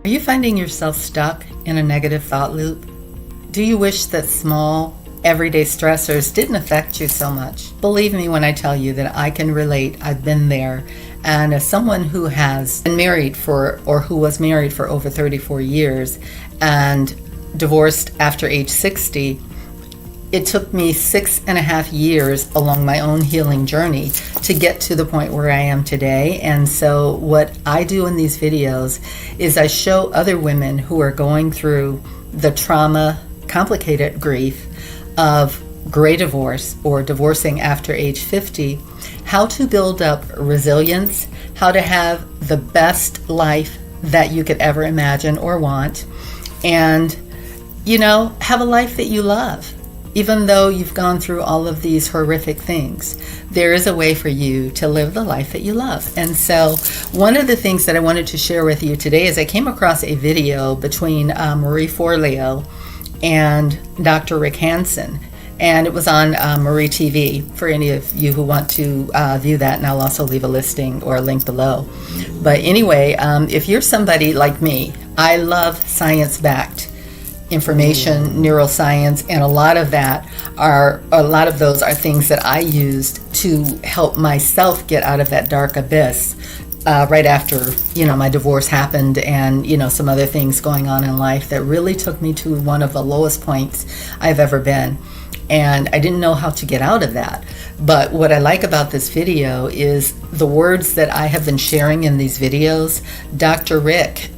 Are you finding yourself stuck in a negative thought loop? Do you wish that small, everyday stressors didn't affect you so much? Believe me when I tell you that I can relate. I've been there. And as someone who has been married who was married for over 34 years and divorced after age 60, it took me 6.5 years along my own healing journey to get to the point where I am today. And so what I do in these videos is I show other women who are going through the trauma, complicated grief of gray divorce or divorcing after age 50, how to build up resilience, how to have the best life that you could ever imagine or want, and, have a life that you love. Even though you've gone through all of these horrific things, there is a way for you to live the life that you love. And so one of the things that I wanted to share with you today is I came across a video between Marie Forleo and Dr. Rick Hansen. And it was on Marie TV for any of you who want to view that. And I'll also leave a listing or a link below. But anyway, if you're somebody like me, I love science-backed information, neuroscience, and a lot of those are things that I used to help myself get out of that dark abyss right after my divorce happened, and some other things going on in life that really took me to one of the lowest points I've ever been, and I didn't know how to get out of that. But what I like about this video is the words that I have been sharing in these videos. Dr. Rick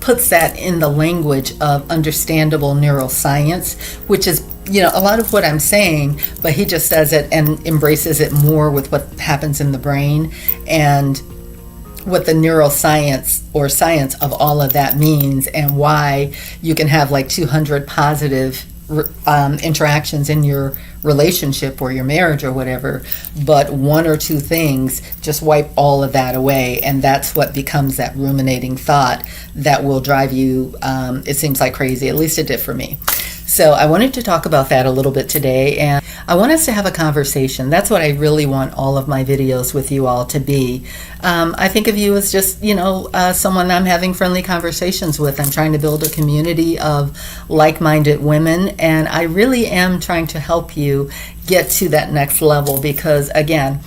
puts that in the language of understandable neuroscience, which is a lot of what I'm saying, but he just says it and embraces it more with what happens in the brain and what the neuroscience or science of all of that means, and why you can have like 200 positive interactions in your relationship or your marriage or whatever, but one or two things just wipe all of that away, and that's what becomes that ruminating thought that will drive you, it seems like crazy. At least it did for me. So I wanted to talk about that a little bit today, and I want us to have a conversation. That's what I really want all of my videos with you all to be. I think of you as just, someone I'm having friendly conversations with. I'm trying to build a community of like-minded women, and I really am trying to help you get to that next level because, again,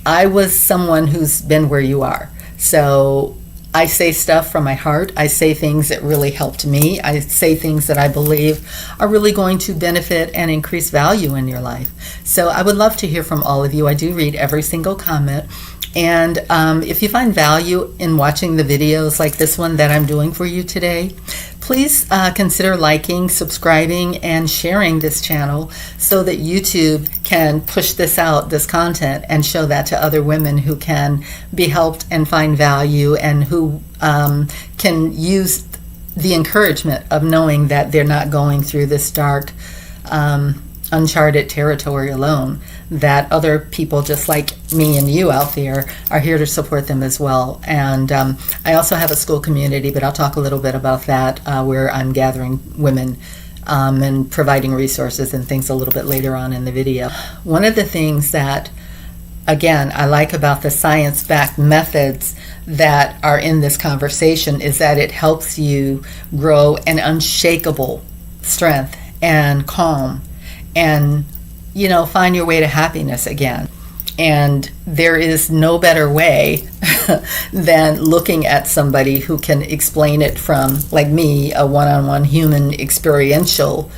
I was someone who's been where you are. So I say stuff from my heart. I say things that really helped me. I say things that I believe are really going to benefit and increase value in your life. So I would love to hear from all of you. I do read every single comment. And if you find value in watching the videos like this one that I'm doing for you today, please consider liking, subscribing, and sharing this channel so that YouTube can push this out, this content, and show that to other women who can be helped and find value, and who can use the encouragement of knowing that they're not going through this dark, uncharted territory alone, that other people just like me and you out there are here to support them as well. And I also have a school community, but I'll talk a little bit about that, where I'm gathering women and providing resources and things a little bit later on in the video. One of the things that, again, I like about the science-backed methods that are in this conversation is that it helps you grow an unshakable strength and calm and find your way to happiness again. And there is no better way than looking at somebody who can explain it from, like me, a one-on-one human experiential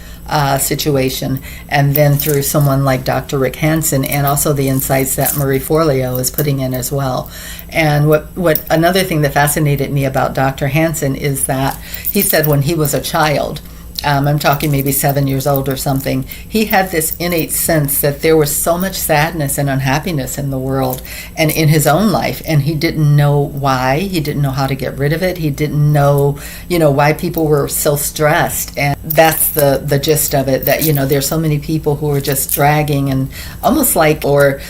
situation, and then through someone like Dr. Rick Hansen, and also the insights that Marie Forleo is putting in as well. And what another thing that fascinated me about Dr. Hansen is that he said when he was a child, I'm talking maybe 7 years old or something, he had this innate sense that there was so much sadness and unhappiness in the world and in his own life, and he didn't know why. He didn't know how to get rid of it. He didn't know, why people were so stressed. And that's the gist of it, that, there's so many people who are just dragging and almost like, or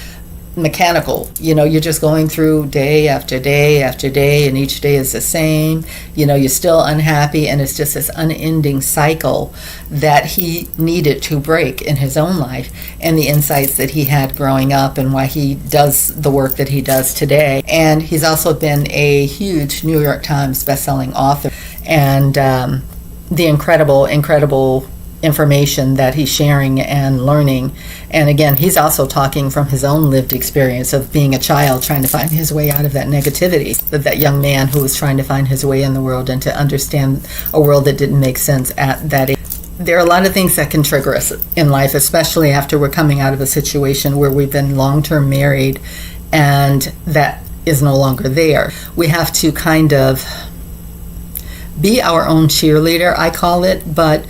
mechanical. You're just going through day after day after day, and each day is the same. You're still unhappy, and it's just this unending cycle that he needed to break in his own life, and the insights that he had growing up, and why he does the work that he does today. And he's also been a huge New York Times bestselling author, and the incredible information that he's sharing and learning. And again, he's also talking from his own lived experience of being a child trying to find his way out of that negativity, that young man who was trying to find his way in the world and to understand a world that didn't make sense at that age. There are a lot of things that can trigger us in life, especially after we're coming out of a situation where we've been long-term married and that is no longer there. We have to kind of be our own cheerleader, I call it, but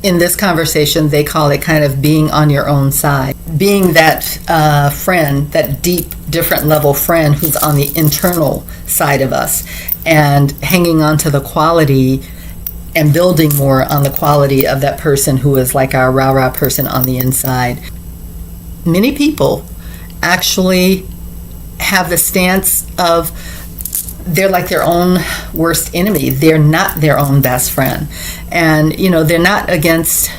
in this conversation, they call it kind of being on your own side. Being that friend, that deep, different level friend who's on the internal side of us, and hanging on to the quality and building more on the quality of that person who is like our rah-rah person on the inside. Many people actually have the stance of they're like their own worst enemy. They're not their own best friend. And, they're not against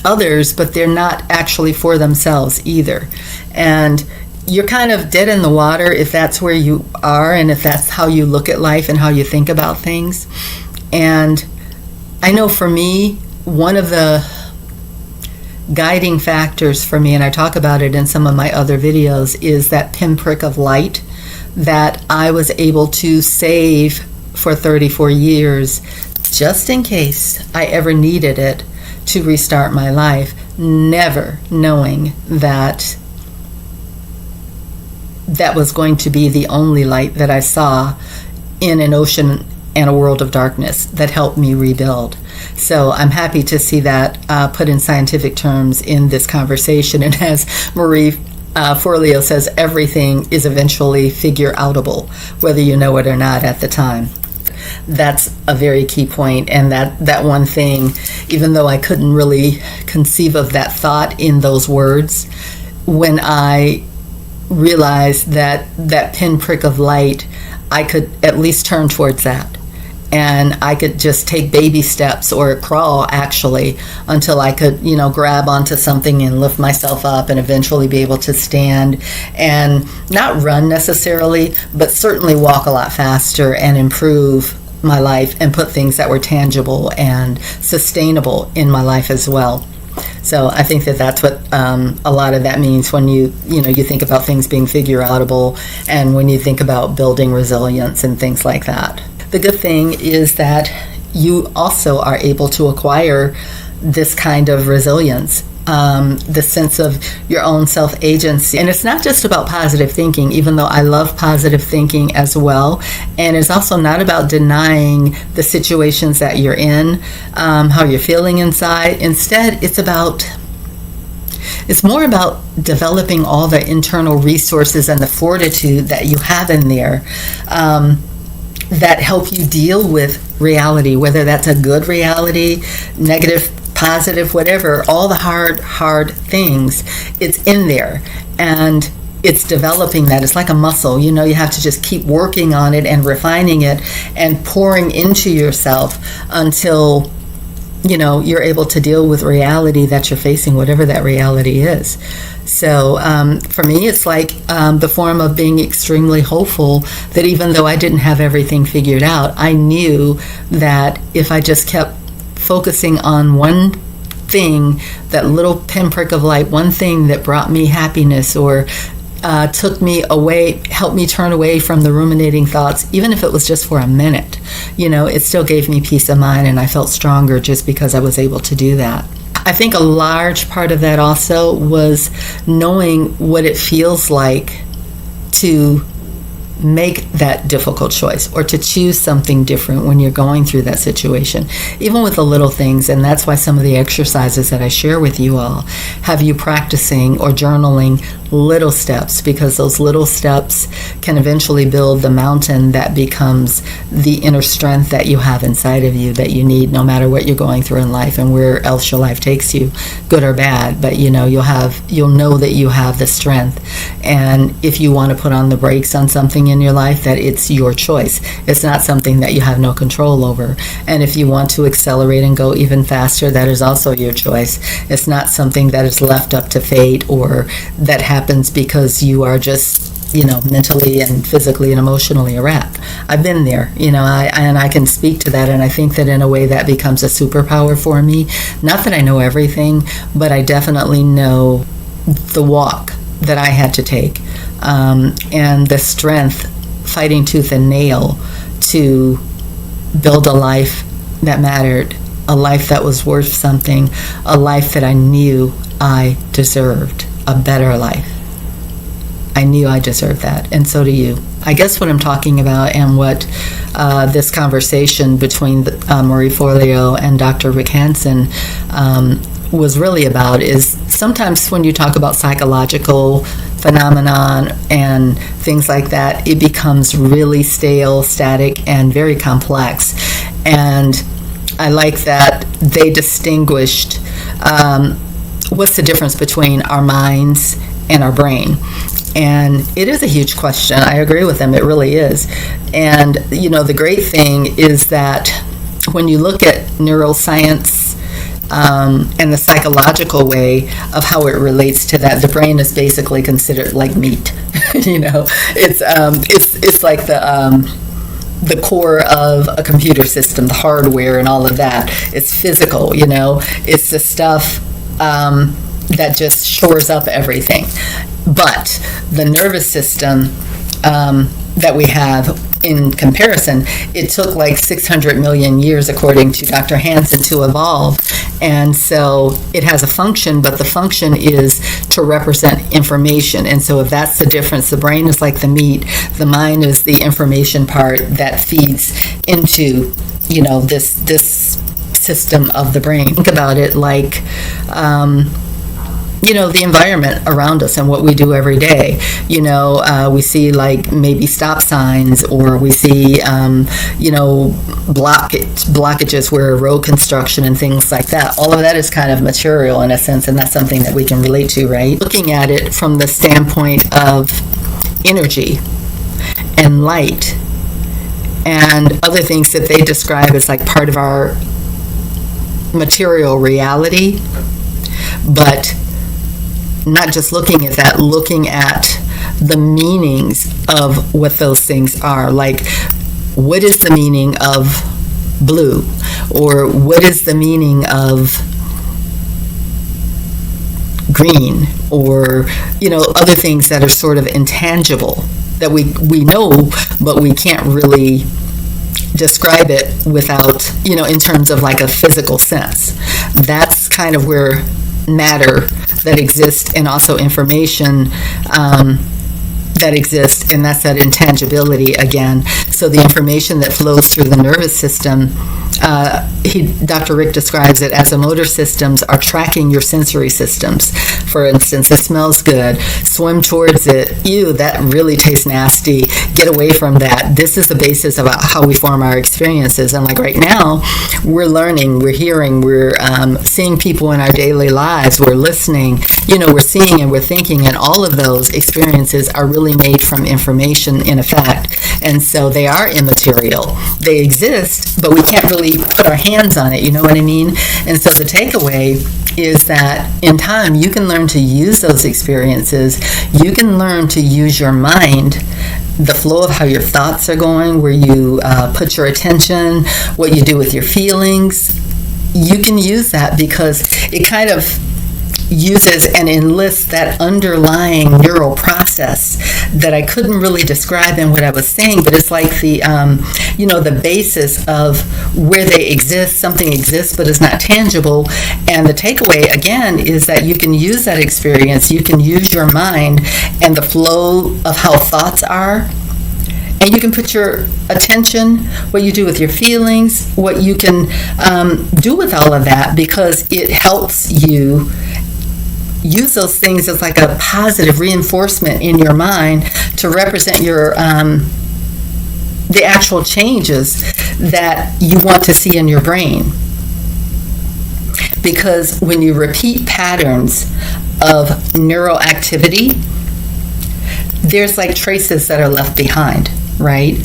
others, but they're not actually for themselves either. And you're kind of dead in the water if that's where you are, and if that's how you look at life and how you think about things. And I know for me, one of the guiding factors for me, and I talk about it in some of my other videos, is that pinprick of light that I was able to save for 34 years just in case I ever needed it to restart my life, never knowing that that was going to be the only light that I saw in an ocean and a world of darkness that helped me rebuild. So I'm happy to see that put in scientific terms in this conversation. And as Marie Forleo says, everything is eventually figure-outable, whether you know it or not at the time. That's a very key point, and that one thing, even though I couldn't really conceive of that thought in those words, when I realized that pinprick of light, I could at least turn towards that. And I could just take baby steps, or crawl actually, until I could, grab onto something and lift myself up and eventually be able to stand and not run necessarily, but certainly walk a lot faster and improve my life and put things that were tangible and sustainable in my life as well. So I think that's what a lot of that means when you think about things being figure-outable, and when you think about building resilience and things like that. The good thing is that you also are able to acquire this kind of resilience, the sense of your own self-agency. And it's not just about positive thinking, even though I love positive thinking as well. And it's also not about denying the situations that you're in, how you're feeling inside. Instead, it's more about developing all the internal resources and the fortitude that you have in there, that help you deal with reality, whether that's a good reality, negative, positive, whatever, all the hard things, it's in there. And it's developing that. It's like a muscle, you have to just keep working on it and refining it and pouring into yourself until, you're able to deal with reality that you're facing, whatever that reality is. So for me, it's like the form of being extremely hopeful that even though I didn't have everything figured out, I knew that if I just kept focusing on one thing, that little pinprick of light, one thing that brought me happiness or took me away, helped me turn away from the ruminating thoughts, even if it was just for a minute, it still gave me peace of mind, and I felt stronger just because I was able to do that. I think a large part of that also was knowing what it feels like to make that difficult choice or to choose something different when you're going through that situation, even with the little things. And that's why some of the exercises that I share with you all have you practicing or journaling little steps, because those little steps can eventually build the mountain that becomes the inner strength that you have inside of you that you need no matter what you're going through in life and where else your life takes you, good or bad. But you'll know that you have the strength. And if you want to put on the brakes on something in your life, that it's your choice. It's not something that you have no control over. And if you want to accelerate and go even faster, that is also your choice. It's not something that is left up to fate or that happens because you are just mentally and physically and emotionally a wreck. I've been there, and I can speak to that, and I think that in a way that becomes a superpower for me. Not that I know everything, but I definitely know the walk that I had to take, and the strength, fighting tooth and nail to build a life that mattered, a life that was worth something, a life that I knew I deserved, a better life. I knew I deserved that, and so do you. I guess what I'm talking about and what this conversation between Marie Forleo and Dr. Rick Hansen was really about is sometimes when you talk about psychological phenomenon and things like that, it becomes really stale, static, and very complex. And I like that they distinguished what's the difference between our minds and our brain. And it is a huge question. I agree with them. It really is. And, the great thing is that when you look at neuroscience and the psychological way of how it relates to that, the brain is basically considered like meat. It's like the core of a computer system, the hardware and all of that. It's physical, it's the stuff that just shores up everything. But the nervous system that we have, in comparison, it took like 600 million years, according to Dr. Hansen, to evolve. And so it has a function, but the function is to represent information. And so if that's the difference, the brain is like the meat, the mind is the information part that feeds into, this system of the brain. Think about it like the environment around us and what we do every day. We see like maybe stop signs, or we see, blockages where road construction and things like that. All of that is kind of material in a sense, and that's something that we can relate to, right? Looking at it from the standpoint of energy and light and other things that they describe as like part of our material reality, but not just looking at that, looking at the meanings of what those things are. Like, what is the meaning of blue? Or what is the meaning of green? Or, other things that are sort of intangible that we know, but we can't really describe it without, in terms of like a physical sense. That's kind of where matter that exists, and also information that exists, and that's that intangibility again. So the information that flows through the nervous system, Dr. Rick describes it as the motor systems are tracking your sensory systems. For instance, it smells good. Swim towards it. Ew, that really tastes nasty. Get away from that. This is the basis of how we form our experiences. And like right now, we're learning, we're hearing, we're seeing people in our daily lives, we're listening, we're seeing and we're thinking, and all of those experiences are really made from information in effect. And so they are immaterial. They exist, but we can't really put our hands on it, you know what I mean? And so the takeaway is that in time, you can learn to use those experiences. You can learn to use your mind, the flow of how your thoughts are going, where you put your attention, what you do with your feelings. You can use that because it kind of uses and enlists that underlying neural process that I couldn't really describe in what I was saying, but it's like the the basis of where they exist. Something exists but is not tangible, and the takeaway again is that you can use that experience, you can use your mind and the flow of how thoughts are, and you can put your attention, what you do with your feelings, what you can do with all of that, because it helps you use those things as like a positive reinforcement in your mind to represent your the actual changes that you want to see in your brain. Because when you repeat patterns of neural activity, there's like traces that are left behind, right?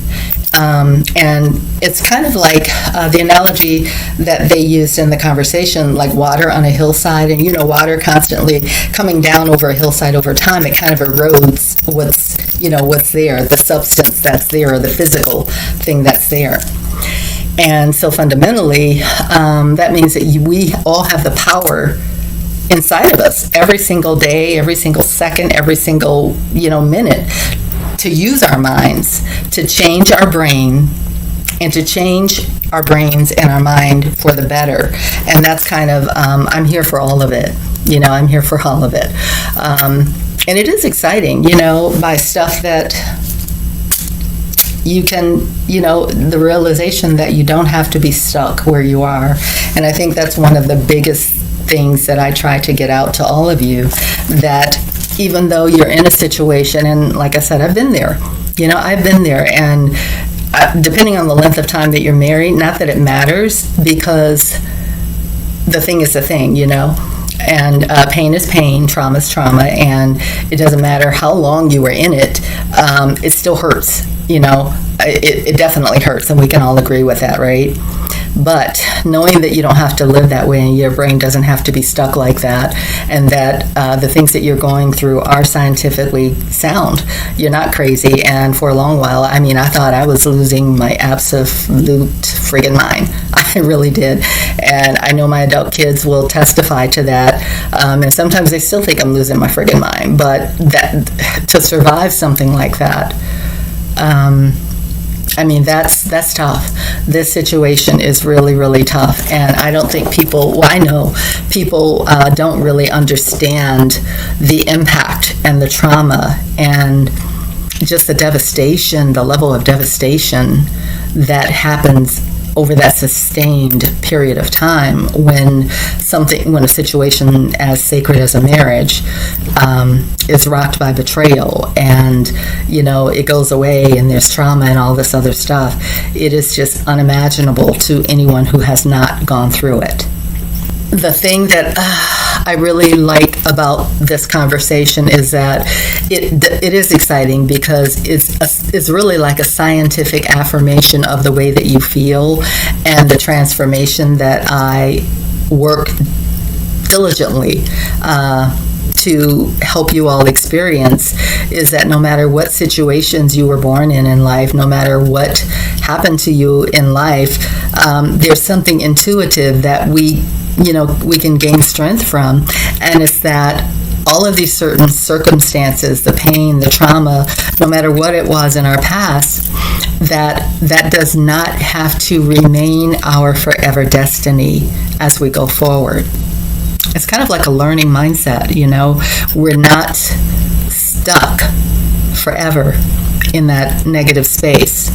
And it's kind of like the analogy that they used in the conversation, like water on a hillside, and water constantly coming down over a hillside over time, it kind of erodes what's there, the substance that's there, or the physical thing that's there. And so fundamentally, that means that we all have the power inside of us every single day, every single second, every single minute, to use our minds to change our brain and to change our brains and our mind for the better. And that's kind of, I'm here for all of it. I'm here for all of it. And it is exciting, by stuff that you can, the realization that you don't have to be stuck where you are. And I think that's one of the biggest things that I try to get out to all of you, that even though you're in a situation, and like I said, I've been there, I've been there, and depending on the length of time that you're married, not that it matters, because the thing is the thing, and pain is pain, trauma is trauma, and it doesn't matter how long you were in it, it still hurts, it definitely hurts, and we can all agree with that, right? But knowing that you don't have to live that way, and your brain doesn't have to be stuck like that, and that the things that you're going through are scientifically sound. You're not crazy. And for a long while, I thought I was losing my absolute friggin' mind. I really did. And I know my adult kids will testify to that. And sometimes they still think I'm losing my friggin' mind. But that, to survive something like that, that's tough. This situation is really, really tough. And I don't think I know people don't really understand the impact and the trauma and just the devastation, the level of devastation that happens over that sustained period of time when a situation as sacred as a marriage is rocked by betrayal, and it goes away, and there's trauma and all this other stuff. It is just unimaginable to anyone who has not gone through it. The thing that I really like about this conversation is that it is exciting, because it's really like a scientific affirmation of the way that you feel and the transformation that I work diligently to help you all experience, is that no matter what situations you were born in life, no matter what happened to you in life, there's something intuitive that we can gain strength from, and it's that all of these certain circumstances, the pain, the trauma, no matter what it was in our past, that does not have to remain our forever destiny as we go forward. It's kind of like a learning mindset, We're not stuck forever in that negative space.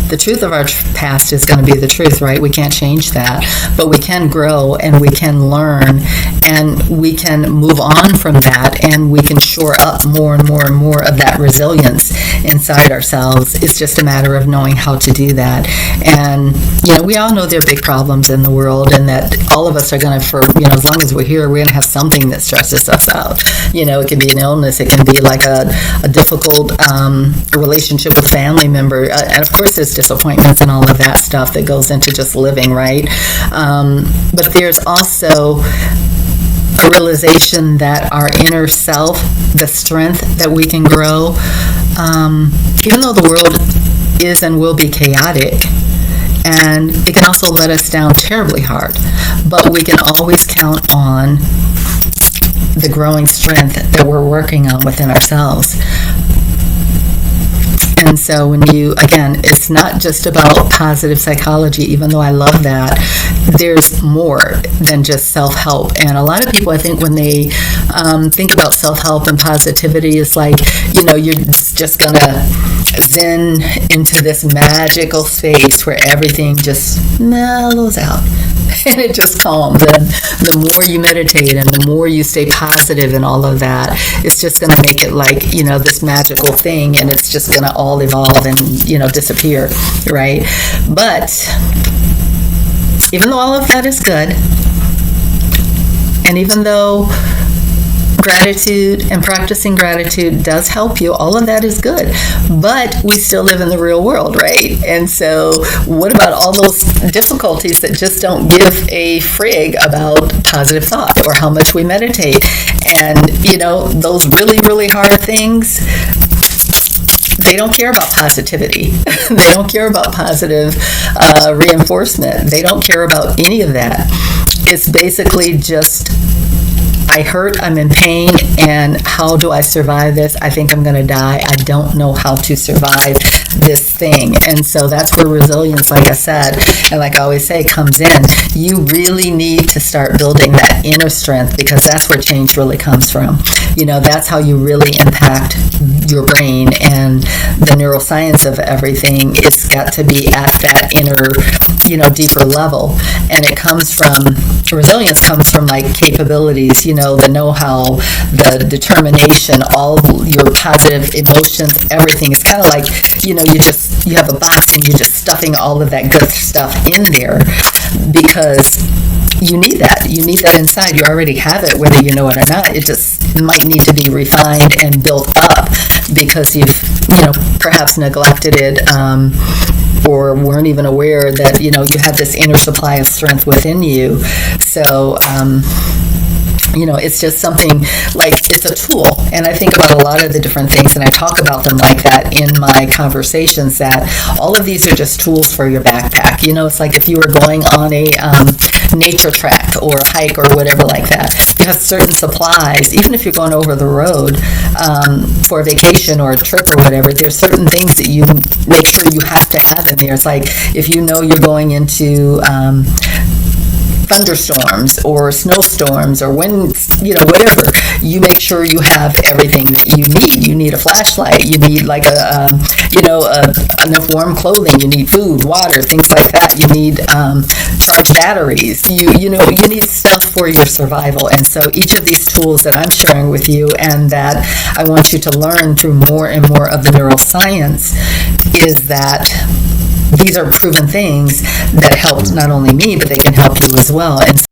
The truth of our past is going to be the truth, right? We can't change that, but we can grow, and we can learn, and we can move on from that, and we can shore up more and more and more of that resilience inside ourselves. It's just a matter of knowing how to do that. And we all know there are big problems in the world, and that all of us are going to, as long as we're here, we're going to have something that stresses us out. It can be an illness, it can be like a difficult relationship with a family member, and of course there's disappointments and all of that stuff that goes into just living, right? But there's also a realization that our inner self, the strength that we can grow, even though the world is and will be chaotic, and it can also let us down terribly hard, but we can always count on the growing strength that we're working on within ourselves. And so it's not just about positive psychology, even though I love that. There's more than just self-help. And a lot of people, I think, when they think about self-help and positivity, it's like, you're just going to zen into this magical space where everything just mellows out. and it just calms. And the more you meditate and the more you stay positive and all of that, it's just going to make it like, this magical thing, and it's just going to all evolve and, disappear, right? But even though all of that is good, and even though gratitude and practicing gratitude does help you, all of that is good, but we still live in the real world, right? And so what about all those difficulties that just don't give a frig about positive thought or how much we meditate? And those really, really hard things, they don't care about positivity. They don't care about positive reinforcement. They don't care about any of that. It's basically just, I hurt, I'm in pain, and how do I survive this? I think I'm going to die. I don't know how to survive this thing. And so that's where resilience, like I said, and like I always say, comes in. You really need to start building that inner strength, because that's where change really comes from. That's how you really impact your brain and the neuroscience of everything. It's got to be at that inner, deeper level. And it comes from, resilience comes from like capabilities, the know-how, the determination, all your positive emotions, everything. It's kind of like, you have a box and you're just stuffing all of that good stuff in there, because you need that. You need that inside. You already have it, whether you know it or not. It just might need to be refined and built up because you've, perhaps neglected it, or weren't even aware that, you have this inner supply of strength within you. So, it's just something like, it's a tool. And I think about a lot of the different things, and I talk about them like that in my conversations, that all of these are just tools for your backpack. It's like if you were going on a nature trek or a hike or whatever like that. You have certain supplies, even if you're going over the road for a vacation or a trip or whatever, there's certain things that you make sure you have to have in there. It's like if you're going into thunderstorms or snowstorms or winds, whatever, you make sure you have everything that you need. You need a flashlight. You need like enough warm clothing. You need food, water, things like that. You need charged batteries. You need stuff for your survival. And so each of these tools that I'm sharing with you, and that I want you to learn through more and more of the neuroscience, is that these are proven things that helped not only me, but they can help you as well. And